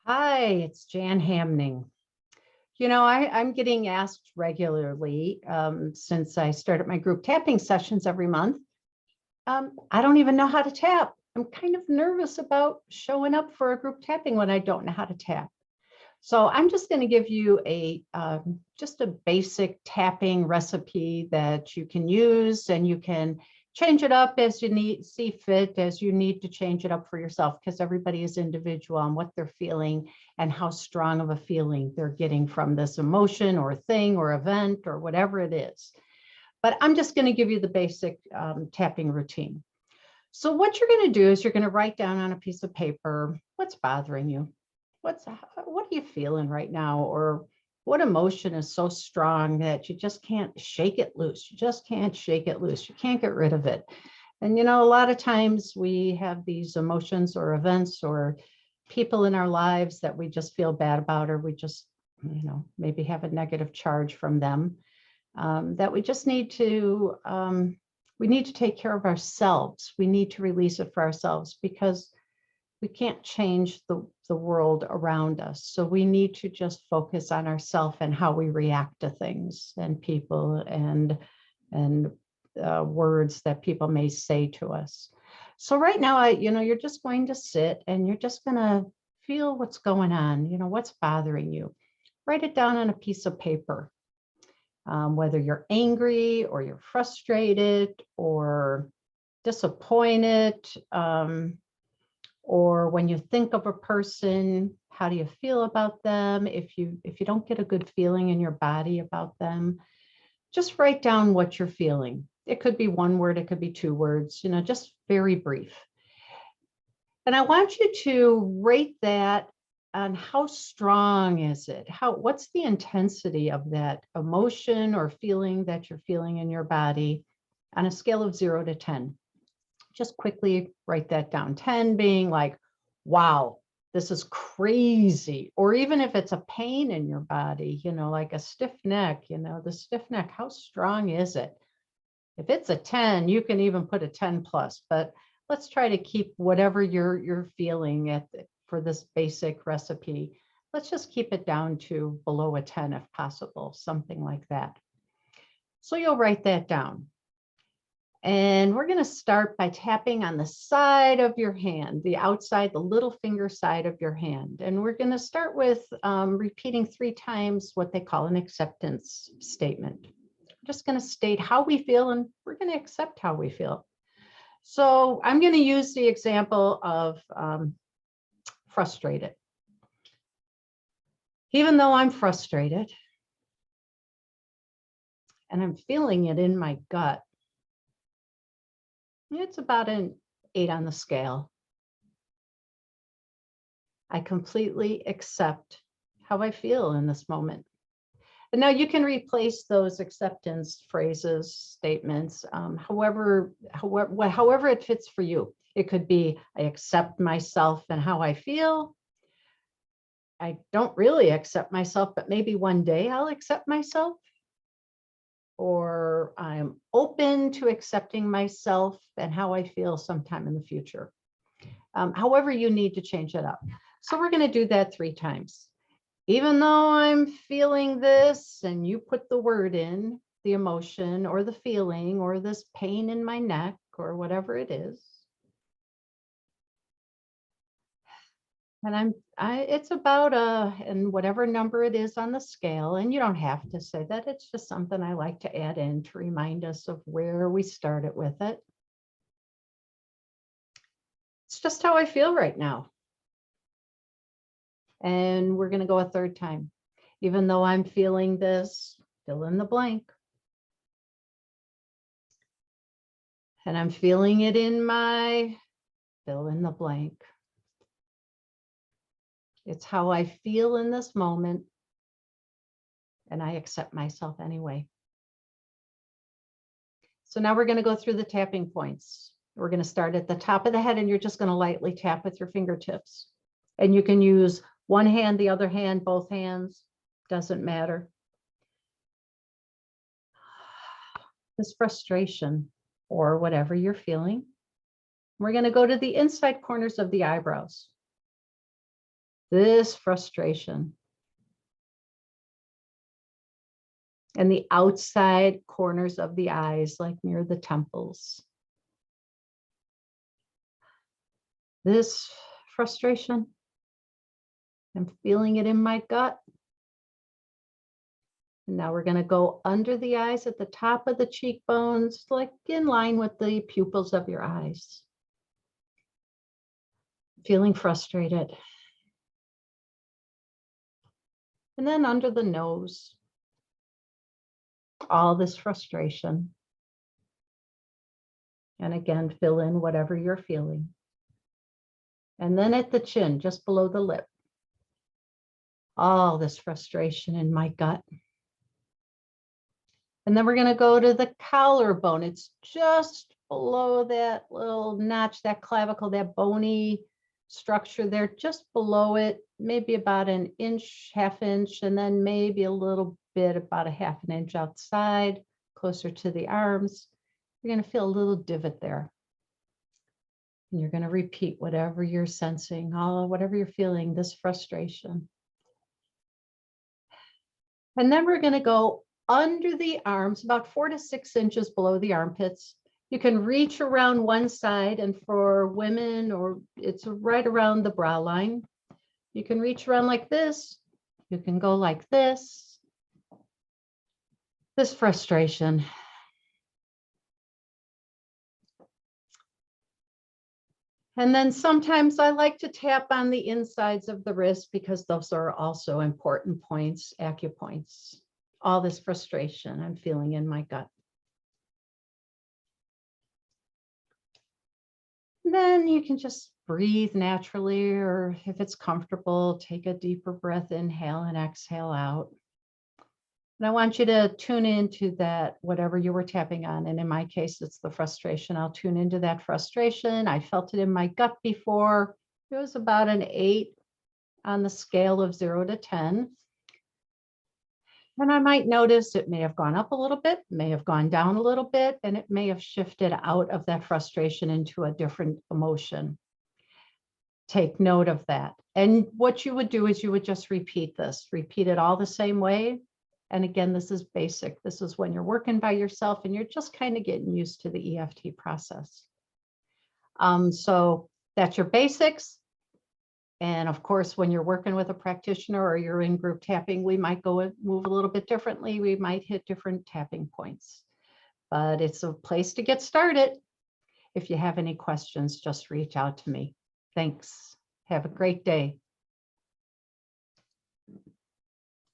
Hi, it's Jan Hamning. I'm getting asked regularly since I started my group tapping sessions every month. I don't even know how to tap. I'm kind of nervous about showing up for a group tapping when I don't know how to tap. So I'm just going to give you just a basic tapping recipe that you can use, and you can change it up as you see fit, as you need to change it up for yourself, because everybody is individual on what they're feeling and how strong of a feeling they're getting from this emotion or thing or event or whatever it is. But I'm just going to give you the basic tapping routine. So what you're going to do is you're going to write down on a piece of paper what's bothering you. What are you feeling right now? Or what emotion is so strong that you just can't shake it loose? You just can't shake it loose. You can't get rid of it. And a lot of times we have these emotions or events or people in our lives that we just feel bad about, or we just, maybe have a negative charge from them, that we just need to, we need to take care of ourselves. We need to release it for ourselves, because we can't change the world around us. So we need to just focus on ourselves and how we react to things and people and words that people may say to us. So right now, you're just going to sit and you're just going to feel what's going on, what's bothering you. Write it down on a piece of paper. Whether you're angry or you're frustrated or disappointed, or when you think of a person, how do you feel about them? If you don't get a good feeling in your body about them, just write down what you're feeling. It could be one word, it could be two words, just very brief. And I want you to rate that on how strong is it? What's the intensity of that emotion or feeling that you're feeling in your body on a scale of 0 to 10? Just quickly write that down. 10 being like, wow, this is crazy. Or even if it's a pain in your body, like a stiff neck, the stiff neck, how strong is it? If it's a 10, you can even put a 10 plus, but let's try to keep whatever you're feeling for this basic recipe. Let's just keep it down to below a 10 if possible, something like that. So you'll write that down. And we're going to start by tapping on the side of your hand, the outside, the little finger side of your hand. And we're going to start with repeating 3 times what they call an acceptance statement. We're just going to state how we feel, and we're going to accept how we feel. So I'm going to use the example of frustrated. Even though I'm frustrated and I'm feeling it in my gut, it's about an 8 on the scale. I completely accept how I feel in this moment. And now you can replace those acceptance phrases, statements, however it fits for you. It could be, I accept myself and how I feel. I don't really accept myself, but maybe one day I'll accept myself. Or I'm open to accepting myself and how I feel sometime in the future. However you need to change it up. So we're going to do that 3 times. Even though I'm feeling this, and you put the word in, the emotion or the feeling or this pain in my neck or whatever it is. And it's about and whatever number it is on the scale, and you don't have to say that, it's just something I like to add in to remind us of where we started with it. It's just how I feel right now. And we're going to go a 3rd time. Even though I'm feeling this, fill in the blank. And I'm feeling it in my, fill in the blank. It's how I feel in this moment, and I accept myself anyway. So now we're going to go through the tapping points. We're going to start at the top of the head, and you're just going to lightly tap with your fingertips. And you can use one hand, the other hand, both hands, doesn't matter. This frustration or whatever you're feeling. We're going to go to the inside corners of the eyebrows. this frustration. And the outside corners of the eyes, like near the temples. This frustration, I'm feeling it in my gut. And now we're going to go under the eyes at the top of the cheekbones, like in line with the pupils of your eyes. Feeling frustrated. And then under the nose, all this frustration. And again, fill in whatever you're feeling. And then at the chin, just below the lip, all this frustration in my gut. And then we're going to go to the collarbone. It's just below that little notch, that clavicle, that bony structure there, just below it, maybe about an inch, half inch, and then maybe a little bit, about a half an inch outside, closer to the arms. You're going to feel a little divot there. And you're going to repeat whatever you're sensing, whatever you're feeling, this frustration. And then we're going to go under the arms, about 4 to 6 inches below the armpits. You can reach around one side, and for women, or it's right around the brow line. You can reach around like this. You can go like this. This frustration. And then sometimes I like to tap on the insides of the wrist because those are also important points, acupoints. All this frustration I'm feeling in my gut. And then you can just breathe naturally, or if it's comfortable, take a deeper breath, inhale and exhale out. And I want you to tune into that, whatever you were tapping on. And in my case, it's the frustration. I'll tune into that frustration. I felt it in my gut before. It was about an 8 on the scale of 0 to 10. And I might notice it may have gone up a little bit, may have gone down a little bit, and it may have shifted out of that frustration into a different emotion. Take note of that. And what you would do is you would just repeat this, repeat it all the same way. And again, this is basic. This is when you're working by yourself and you're just kind of getting used to the EFT process. So that's your basics. And of course, when you're working with a practitioner or you're in group tapping, we might go and move a little bit differently. We might hit different tapping points, but it's a place to get started. If you have any questions, just reach out to me. Thanks. Have a great day.